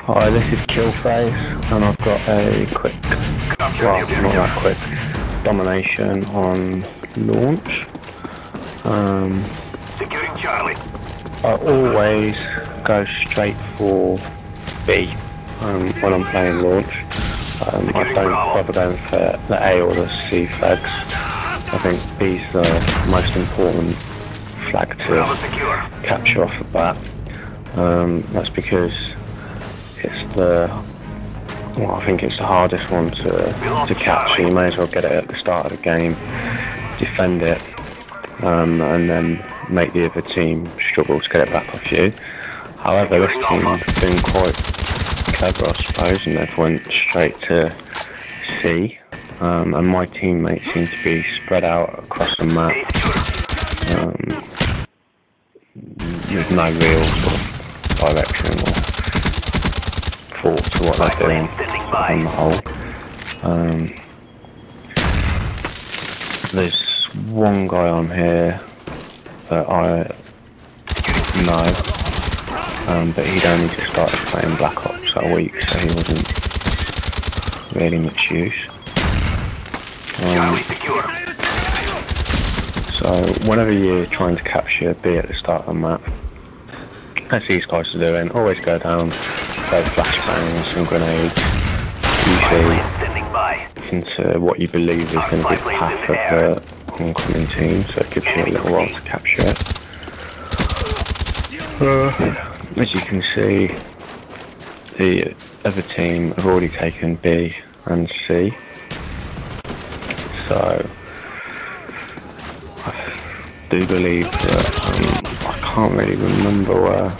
Hi, this is Killface, and I've got a quick, well, not that quick, Domination on launch. Securing Charlie. I always go straight for B when I'm playing launch. I don't bother going for the A or the C flags. I think B's the most important flag to capture off the bat. That's because it's I think it's the hardest one to capture. You may as well get it at the start of the game, defend it, and then make the other team struggle to get it back off you. However, this team has been quite clever, I suppose, and they've went straight to C, and my teammates seem to be spread out across the map. There's no real sort of direction or thought to what they're doing on the whole. There's one guy on here that I know, but he'd only just started playing Black Ops that week, so he wasn't really much use. So whenever you're trying to capture B at the start of the map, as these guys are doing, always go down, throw flashbangs and grenades, usually into what you believe is going to be the path of the oncoming team, so it gives you a little while to capture it. As you can see, the other team have already taken B and C, so I do believe that I can't really remember where,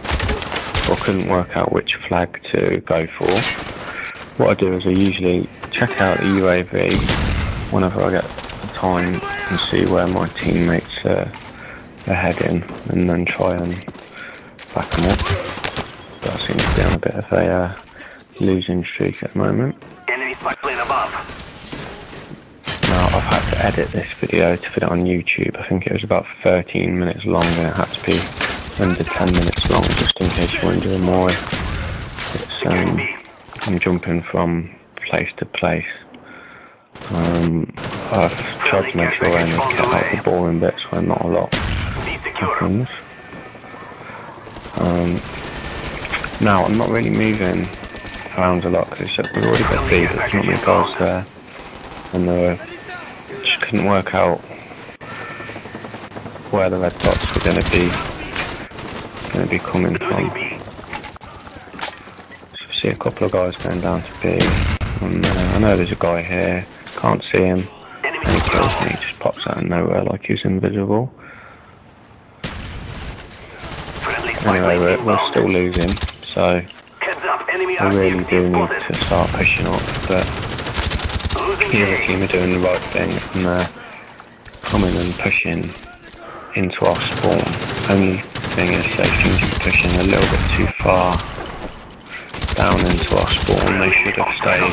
or couldn't work out which flag to go for. What I do is I usually check out the UAV whenever I get the time and see where my teammates are heading, and then try and back them up. But I seem to be on a bit of a losing streak at the moment. Enemy spy plane above. Now, I've had to edit this video to fit it on YouTube. I think it was about 13 minutes long, and it had to be under 10 minutes long, just in case you're wondering why. It's, I'm jumping from place to place. I've tried to make sure I only cut out the boring bits where not a lot happens. Now, I'm not really moving around a lot because we've already got B, but there's not many guys there, and just couldn't work out where the red dots were going to be coming from. So I see a couple of guys going down to B, and I know there's a guy here, can't see him, and he kills me, he just pops out of nowhere like he's invisible. Anyway, we're still losing, so I really do need to start pushing up, but the other team are doing the right thing, and they're coming and pushing into our spawn. Only thing is they seem to be pushing a little bit too far down into our spawn. They should have stayed,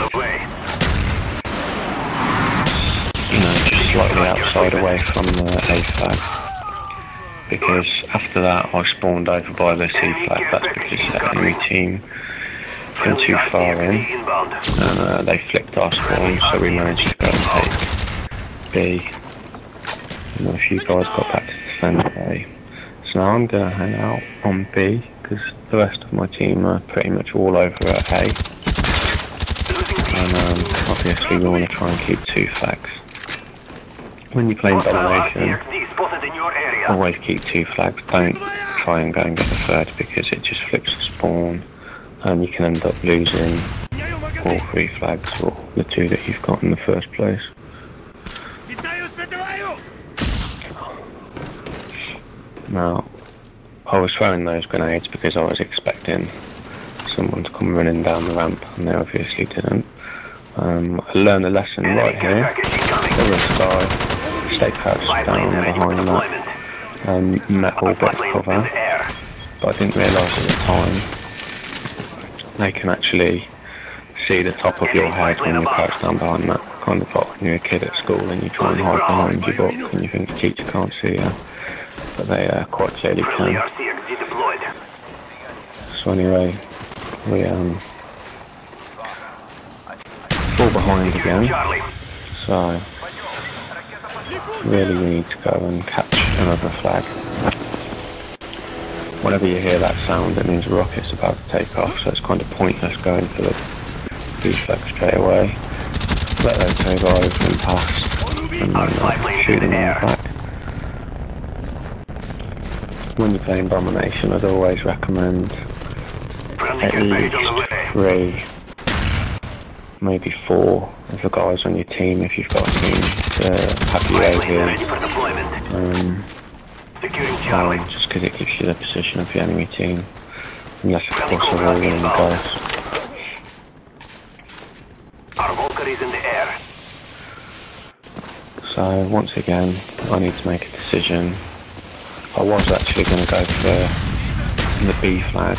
just slightly outside away from the A flag. Because after that I spawned over by the C flag. That's because the enemy team went too far in, and they flicked our spawn, so we managed to go and take B, and a few guys got back to defend A. So now I'm going to hang out on B, because the rest of my team are pretty much all over at A, and obviously we want to try and keep 2 flags. When you're playing Domination, always keep 2 flags, don't try and go and get the 3rd, because it just flips the spawn and you can end up losing all 3 flags, or the 2 that you've got in the first place. Now, I was throwing those grenades because I was expecting someone to come running down the ramp, and they obviously didn't. I learned a lesson right here. There was a guy, stay crouched down behind that metal bit of cover, but I didn't realise at the time they can actually see the top of your head when you're crouched down behind that. Kind of like when you're a kid at school and you try and hide behind your book and you think the teacher can't see you, but they quite clearly can. So anyway, we fall behind again, Charlie. so really we need to go and catch another flag. Whenever you hear that sound, it means a rocket's about to take off, so it's kind of pointless going for the B flag straight away. Let those two guys run past and then shoot them in the back. When you're playing Domination, I'd always recommend at least 3, maybe 4 of the guys on your team, if you've got a team, to have UAVs. Just because it gives you the position of the enemy team, unless of course they're all in the guys. Our Valkyries in the air. So once again, I need to make a decision. I was actually going to go for the B flag,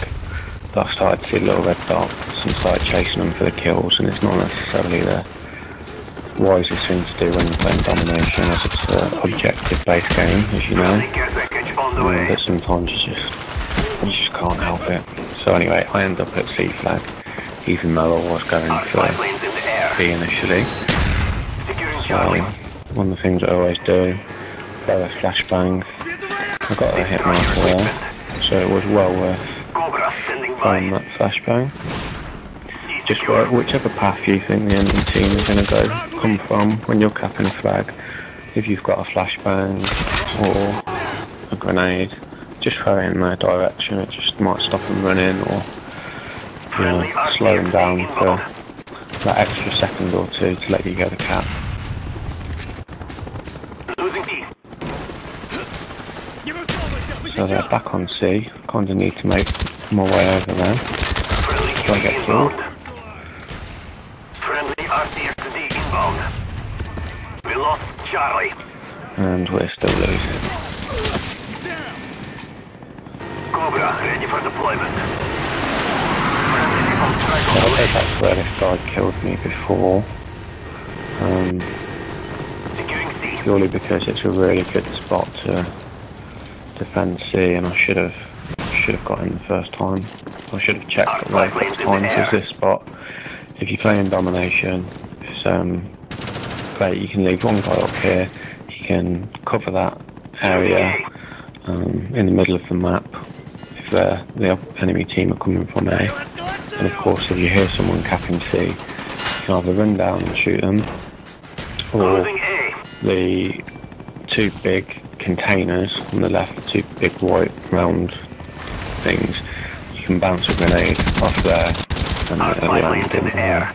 but I started to see little red dots and started chasing them for the kills, and it's not necessarily the wisest thing to do when you're playing Domination, as it's an objective-based game, as you know. But sometimes you just can't help it. So anyway, I end up at C flag, even though I was going for B initially. So one of the things I always do, throw a flashbang. I got a hit marker there, so it was well worth throwing that flashbang. Just work whichever path you think the enemy team is going to come from when you're capping a flag. If you've got a flashbang or a grenade, just throw it in their direction. It just might stop them running, or slow them down for that extra second or two to let you get a cap. So they're back on C. Kinda need to make my way over there. Do I get killed? Friendly RTXD inbound. We lost Charlie. And we're still losing. Cobra ready for deployment. So I think that's where this guy killed me before. Purely because it's a really good spot to defend C, and I should have got in the first time. I should have checked the first time. This is this spot. If you play in Domination, it's great. You can leave one guy up here. You can cover that area in the middle of the map if the enemy team are coming from A. And of course, if you hear someone capping C, you can either run down and shoot them, or the 2 big containers on the left, 2 big white round things, you can bounce a grenade off there and land in there.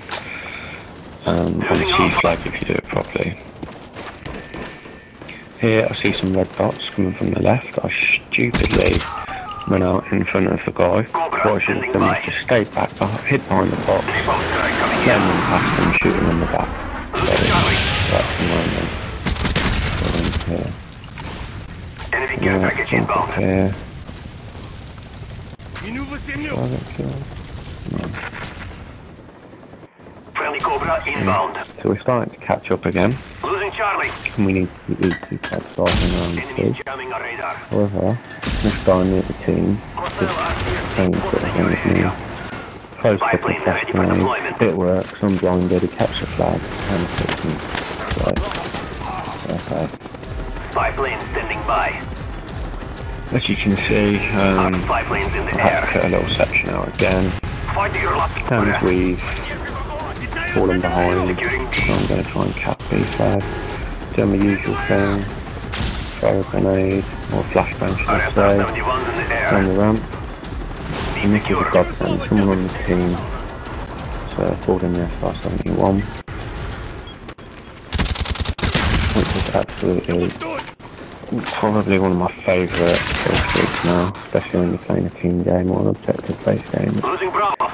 On C flag if you do it properly. Here I see some red dots coming from the left. I stupidly went out in front of the guy. What I should have done is just stay back, hid behind the box, let them past them, shoot them in the back. So that's the moment. Here. Jump up here. Friendly Cobra inbound. So we're starting to catch up again. Losing Charlie. And we need to keep starting around Enemy jamming our radar. However, this guy near the team just playing sort of thing with me. Close to the flash grenade. It works, I'm blinded, he catches a flag and hits me. Right. Okay. 5 lanes standing by. As you can see, I had to cut a little section out again, and we've fallen behind, so I'm going to try and cap B flag, do my usual thing, throw a grenade, or flashbang should I say, on the ramp, and this is a godsend. Someone on the team pulled in the SR-71, which is absolutely probably one of my favourite kill streaks now, especially when you're playing a team game or an objective-based game. Losing Bravo.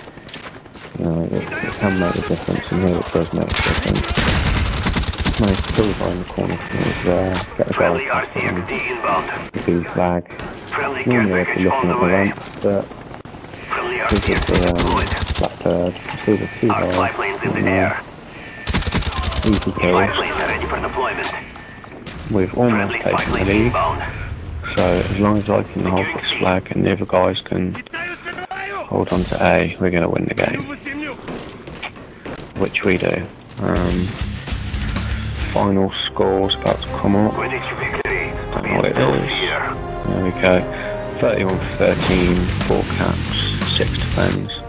You know, it can make a difference, and here it does make a difference. Nice kill guy in the corner for me as well. Get a guy on the B flag. Normally I'd be looking at the ramp, but because it's the Blackbird, you see the 2 guys easy kills. We've almost taken the lead, so as long as I can hold this flag and the other guys can hold on to A, we're going to win the game, which we do. Final score's about to come up. Quidditch victory. Don't know what it is. There we go. 31 for 13, 4 caps, 6 defends.